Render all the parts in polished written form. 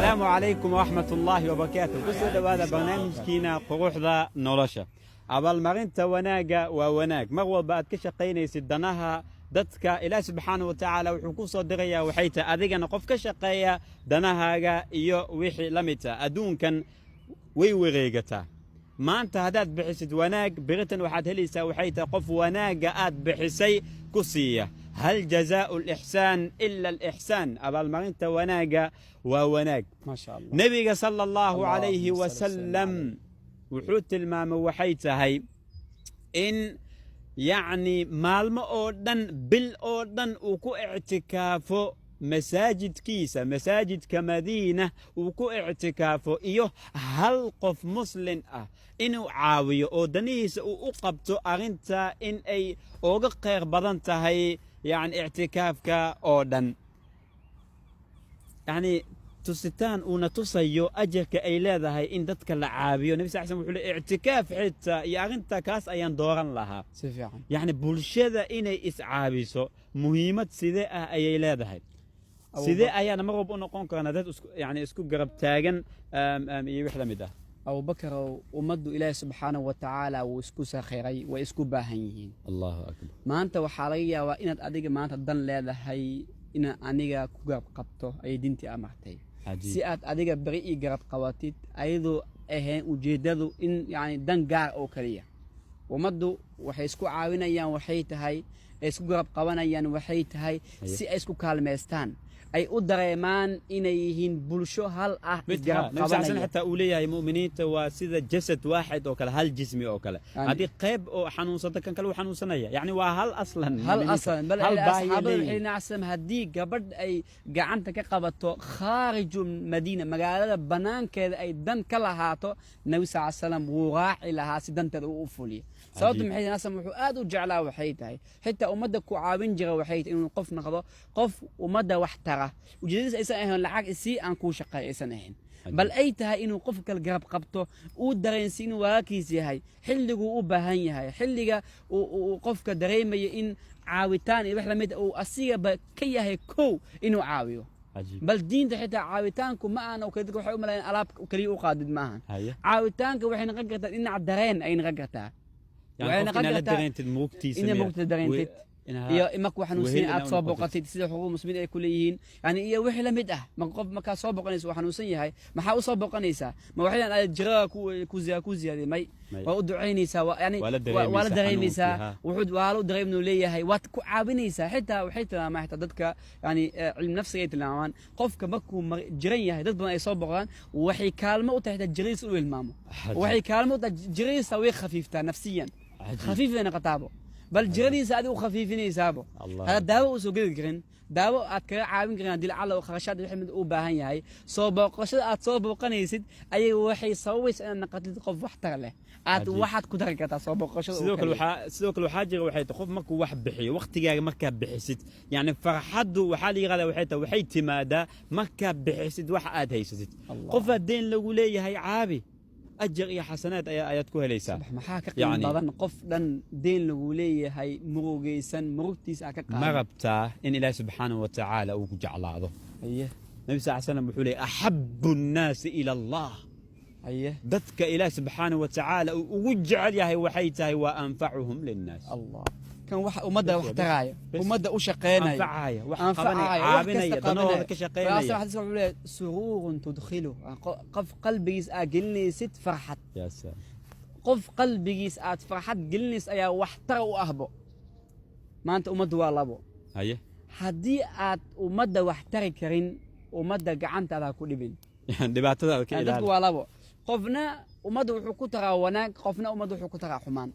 السلام عليكم ورحمة الله وبركاته. كسر هذا برنامج كينا قروحنا نولشة. أبل مرنتا وناجا ووناج مغول بعد كشقين يسدناها دتك إلى سبحانه وتعالى وحكو صدريا وحيتا أذيقنا قف كشقيا دناها إيو ويحي لمتا أدون كان ويغيقتا ما أنت هدات بحسد وناج بغتن وحد هليسا وحيتا قف وناجا آد بحسي كسية. هل جزاء الإحسان إلا الإحسان؟ أبل مرنتا وناجا ووناج ما شاء الله. نبي صلى الله عليه وسلم وحوت المام وحيتها هي إن يعني مالما أردن بالأردن وكو اعتكافو مساجد كيسة مساجد كمدينة وكو اعتكافو إيوه هل قف مسلم إنو عاوي أردنيس وقبتو أغنتا إن أي أغقير بدنتا هي يعني اعتكافك أردن يعني تستان ونتصيو أجرك أي لاذا هاي إن دتك العابي ونفس أحسن وحول اعتكاف حتى يا أنت كاس أيان دورا لها يعني بولشذا إني إسعابيسو مهمة سيدة أي لاذا هاي سيدة أيان مرة بقول نقول كنا يعني اسكو جرب تاجن يوحلا مده أبو بكر ومدوا إلى سبحانه وتعالى واسكو سخيري واسكو باهيين الله أكبر ما أنت وحاليا وإن أديك ما أنت دن لاذا هاي إن أنيجا كجرب قبته أي دينتي أمرتي سيئات أديك بريء جرب قواتيت أيضو إهين وجددوا إن يعني دنجار أو كلية ومدوا وحيسكو عاونا يان وحيت هاي اسكو جرب قوانا يان وحيت هاي سي اسكو كالمستان أي أدريمان إنيهن بلشو هل جرب قوانا حتى أولياء المؤمنين وسيد جسد واحد أو كلا هل جسمي أو كلا هذه قيب أو حنون صدق كان كلو حنون سنية يعني وهل أصلا هل أصلا بل أصحاب الحين عسم هديك قبل أي قعنتك قبضته خارج المدينة مقالة بنان كذا أي دن كلا هاتو النبي صلى الله عليه وسلم وراعي لها سدن تدوفولي صوت محيط ناس محقاد وجعلها وحيتها حتى أمدك وعابين جرا وحيت إنه قف نقضه قف ومدى واحترى وجديد إنسان العاق السي أنكو شقة إنسان بل أيتها إنه قفك الجرب قبته ودرينسين واكيسي هاي حلقوا وبهني هاي حلقة وقفك دريمي إن عاوتان يروح لميت أو أسيا بكيه هاي كو إنه عاويو عجيب. بل دين حتى عاوتانكم معنا وكذا وحيو ملاين ألاب وكليو قادد معها عاوتانك وحين غقرت إن عالدرين أين غقرتها يعني قفنا للدرين تدموكتي إن موكتي درين يا إمك وحنوسين أتصابوا قتيل تسيد حقوق مسلمين أي كليين يعني يا وحلا مدة ما قف ما كصابوا قنيس وحنوسين هاي ما حاول صابوا قنيسة ما وحلا الجرا كوزيا هذه ماي وأدعيني سوا يعني ولا دريني سا وحد والو دريم نوليه هاي وات عابني سا حتى ما حتى يعني علم نفسي العمان قف مكو جرية هاي ضد ما يصابوا قن وحي كلمة وتحت الجريس والمامو وحي كلمة جريس سوي خفيفة نفسيا خفيف أنا قطابه بل جريس هذا وخفيفين يسابه هذا داو سوق الجرين داو أتكلم عابين جرين دل على وخرشات يحمد أوباهن هاي صوب قشة أتصوب قنيسد أي وحي صويس أن قتل قف وحتر له واحد كدر كذا صوب قشة سلوك الحاجة وحي تخوف مكو واحد بحي وقت جا مكة بحسد يعني فرحد وحالي غلا وحي تمادا مكة بحسد واحد هيسد قف الدين لقولي هاي عابي أجر يا حسنات آيات كوها ليس محاك يعني بعضن قفلا دين لغولية هاي مروجيسن مروتيس أكاك مربتا إن الله سبحانه وتعالى وجعل هذا أيه النبي صلى الله عليه وسلم بيقول أحب الناس إلى الله أيه دتك إله سبحانه وتعالى وجعل يا هي وحيته وأنفعهم للناس الله كان ومدى وحترايا ومدى وشقينا أنفعايا عابنيا دنوه كشقينا سرور تدخله قف قلبي أقلني ست فرحت يا سلام قف قلبي فرحت قلني أيا وحتر وأهبو ما أنت ومدى والابو هيه هدي ومدى وحتر كرين ومدى قعنت على كل بين يعني بعتذر كده هدي والابو قفنا ومدى وحكوتها وناك قفنا ومدى وحكوتها حمان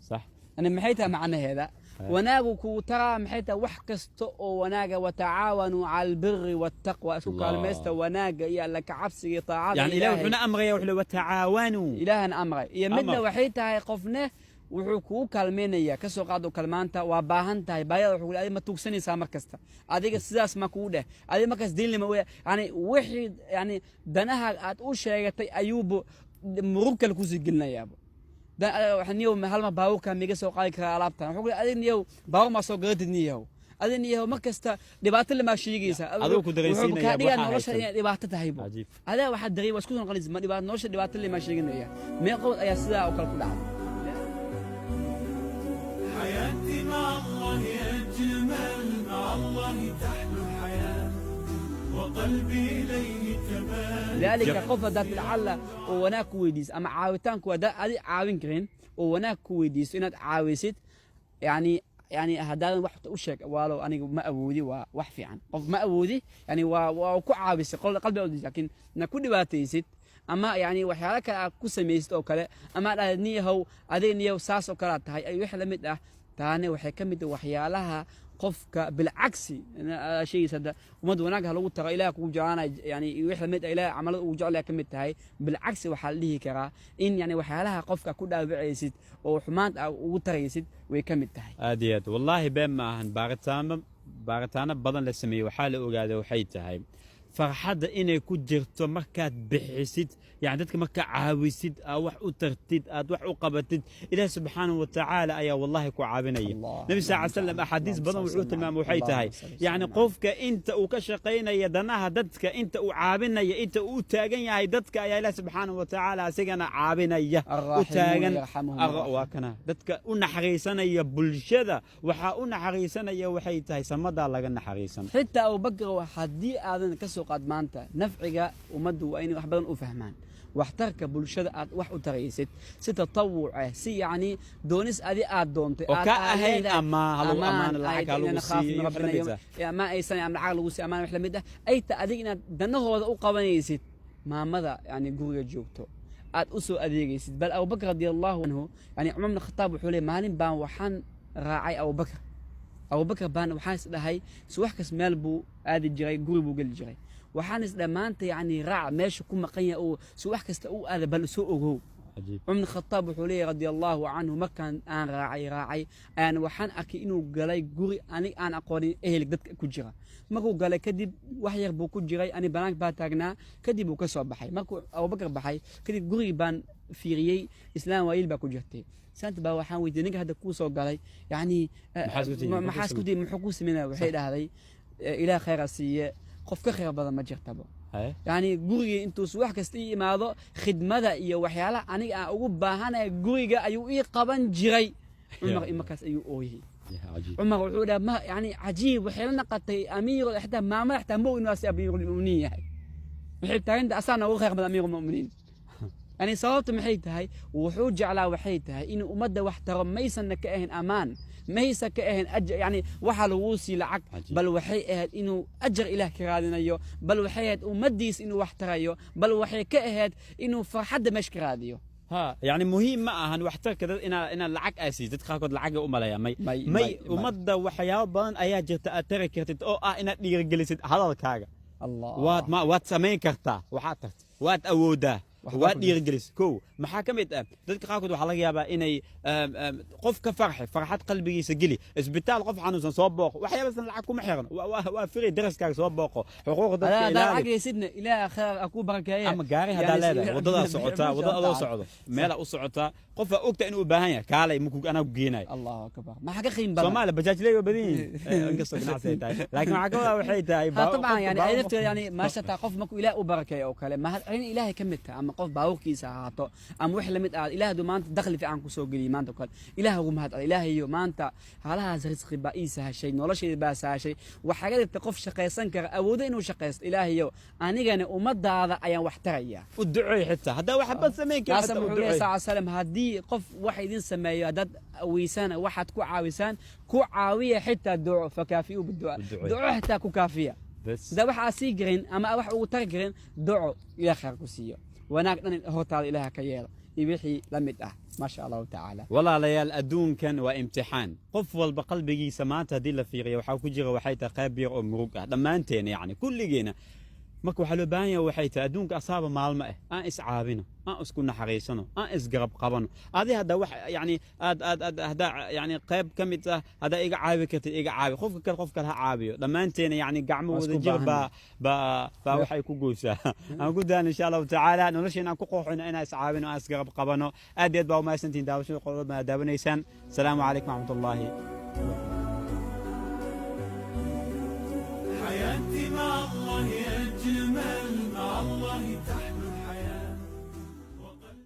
صح أنا محيتها معنى هذا وناجو ترى محيتها وحكستو وناجا وتعاونوا على البر والتقوى أشوف المست وناجا يا لك عبسي طاعات يعني إله وحنا أمري وحنا وتعاونوا إلهنا أمري يمدنا وحيتها قفنا وحكو كلمينيا كسو قادو كلمانتا وباهنتا بايا وحول أدي ما توكسني سامر كستا أديك السداس مكودة أدي ما كس دين لما يعني وحيد يعني دناها أتقول شيء أيوب مروك الكوزي قلنا يا أبو ده وحنيو هل ما باو كان ميجا سو قاي كرالابتا وحول أدي نيو باو ما سو قرد نيو adin iyo mar kasta dhibaato lama sheegaysa adoo ku dareensiinaya waxa nolosha inay dhibaato tahay bo Cajiib. adaa waxa dareema isku noqonaysa ma dhibaato nolosha dhibaato lama sheeganaya meeqood ayaa sidaa oo kale ku dhacay حياتي مع الله أجمل مع الله تحلو الحياة وقلبي إليه تمال لذلك قف ذات العلا وناك كويديس اما عاوتان كو دا ادي عاوين كرين وناك كويديس اناد عاويsid يعني هدان wax u sheeg waalo aniga ma awoodi waa wax fiican qof ma awoodi yani waa ku caawisay qalbi oo laakiin na ku dhibaataysid ama yani waxyaalo kale aad ku sameeysid oo kale ama aadniyahow adeeniyow saas oo kale tahay ay wax la mid ah taane waxay ka mid waxyaalaha qofka bilcagsi shay sada umad wanaagha lagu tago ilaaha ku jeclaanay yani wax la mid ilaaha amalada uu jeclaa ka mid tahay bilcagsi waxa la dhihi karaa in yani waxyaalaha qofka ku dhaawacaysid oo xumaanta ugu taraysid way ka mid tahay aadiyad wallahi been ma ahan baaritaano badan la sameeyay waxaa la ogaaday waxay tahay farxadda inay ku jirto markaad bixisid يعني dadka marka caawisid aad wax u tartid aad wax u qabatid ilaahay subhanahu wa ta'ala ayaa wallahi ku caawinaya nabi sallallahu alayhi wasallam ahadiis badan wuxuu tilmaamay waxay tahay yani qofka inta uu ka shaqeynaya danaha dadka inta uu caawinaya inta uu taagan yahay dadka ayaa ilaahay subhanahu wa ta'ala asigana caawinaya u taagan waa kana dadka u naxariisanaya bulshada waxa u naxariisanaya waxay tahay samada laga naxariisan xitaa Abu Bakr hadii aadan ka soo qaad maanta nafciga umadu waa inay wax badan u fahmaan waxtarka bulshada aad wax u taraysid si tatawuc ah si yani doonis adi aad doontay aad ahayn ama hal amaan lacag lagu siiyo ma aysan am lacag lagu siiyo amaan wax la mid ah ay ta adig inaad danahooda u qabanaysid maamada yani guriga joogto aad u soo adeegaysid bal Abu Bakr radiyallahu anhu yani Umar ibn Khattab wuxuu leeyahay maalin baan waxaan raacay Abu Bakr baan waxaan isdhahay subax kas meel buu aadi jiray guri buu gal jiray waxaan isdhamaanta yani raac meesha ku maqan yahay oo subax kasta uu aada bal soo ogow Umar Khattab wuxuu leeyahay radiyallahu anhu markaan aan raacay aan waxaan arkay inuu galay guri ani aan aqoonin ehel dadka ku jira markuu galay kadib wax yar buu ku jiray ani banaank baa taagnaa kadib uu ka soo baxay markuu Abu Bakr baxay kadib guri baan fiiriyay islaam waayil baa ku jirtay سانت با waxaan weydiinay ninka hadda ku soo galay yani maxaas ku diin muxuu ku sameeyay waxay dhahday ilaa khayr asiye qof ka khayr badan ma jirtaba yani guriga intuu wax kasta imaado khidmada iyo waxyaalaha aniga aan ugu baahanahay guriga ayuu ii qaban jiray Umar imakaas ayuu ooyay Umar wuxuu dhahay ma yani ajiib waxay la naqatay amiir xataa maama xataa muu inuu asii amiirul mu'miniin yahay waxay taaganta asana ugu khayr badan amiirul mu'miniin يعني صوت محيتها وحوج على وحيتها إن أمد واحترم ميسن كأهن أمان ميس كأهن يعني وحل ووسي لعك بل وحيئة إنه أجر إله كرادنا يو بل وحيئة أمديس إنه واحتريو بل وحي كأهد إنه فرحد مش كراديو ها يعني مهم معها واحتر كذا إن العك أسيس تتخاذ العك أملايا مي أمد وحياة بان أياجر تأثر كرتت أو إن يجلس هذا الكاجا الله وات سمين كرتا وحاتت وات أودا waad dhiirigelis kow maxaa ka mid ah dadka qaarkood waxa laga yaabaa inay qof ka farxad qalbigiisa geli isbitaal qof xanuunsan soo booqo waxyaabasan lacag kuma xiran waa firay daraskaaga soo booqo xuquuqda dadka ilaahay sidna ilaahay khayr aku barakeeyo ama gaari hada leedahay wadada adoo socdo meel u socota qof ogta inuu u baahan yahay kaalay muku ana ku geenay Allahu akbar ma xaga qiim badan Soomaaliya bajaaj leeyo badin inkasta ganacsi tahay laakiin waxa ka waxay tahay طبعا يعني عرفت يعني ما شاء قف ماكو ilaahay u barakeeyo oo kale ma ilaahay kamidta ama qof baawkiisa haato ama wax la mid ah ilaahay maanta dakhli fiican ku soo galiyo maanta kale ilaahay ugu mahad ilaahay maanta halahaas risqi baayisa hashay nolosheeda baasashay waxa gadabta qof shaqeysan kara awoodo inuu shaqeysto ilaahay anigana umadaada ayaan wax taraya u duceey xitaa hada wax bad sameyn kara hada u duceey sallam hadii qof wax idin sameeyo dad wiisana waxaad ku caawisaan ku caawiya xitaa duco fakaafiyu bidu'a duco xitaa ku kaafiya da waxa sii garin ama wax uu tar garin duco ila khayr ku siiyo wanaag dhan hootaada ilaaha ka yeelo wixii la mid ah ma sha Allah ta'ala walaalayaal adduunkan waa imtixaan qof walba qalbigiisa maanta hadii la fiiriyo waxa ku jira waxay tahay qayb yar oo murug ah dhamaanteen yani kulligeena marka waxa loo baahan yahay waxay tahay adduunka asaaba maalmo ah aan iscaabino aan isku naxariisano aan isgarab qabano adi hada wax yani hada yani qayb kamid ah hada iga caabi kartid iga caabi qof kale ha caabiyo dhamaanteen yani gacmo wada jir ba waxay ku gooysaa aan ku daan insha Allah ta'ala nolosheena ku qooxino inaan iscaabino aan isgarab qabano aad baa u mahadsantiin daawashada qodobada daawanaysan salaamu alaykum wa rahmatullahi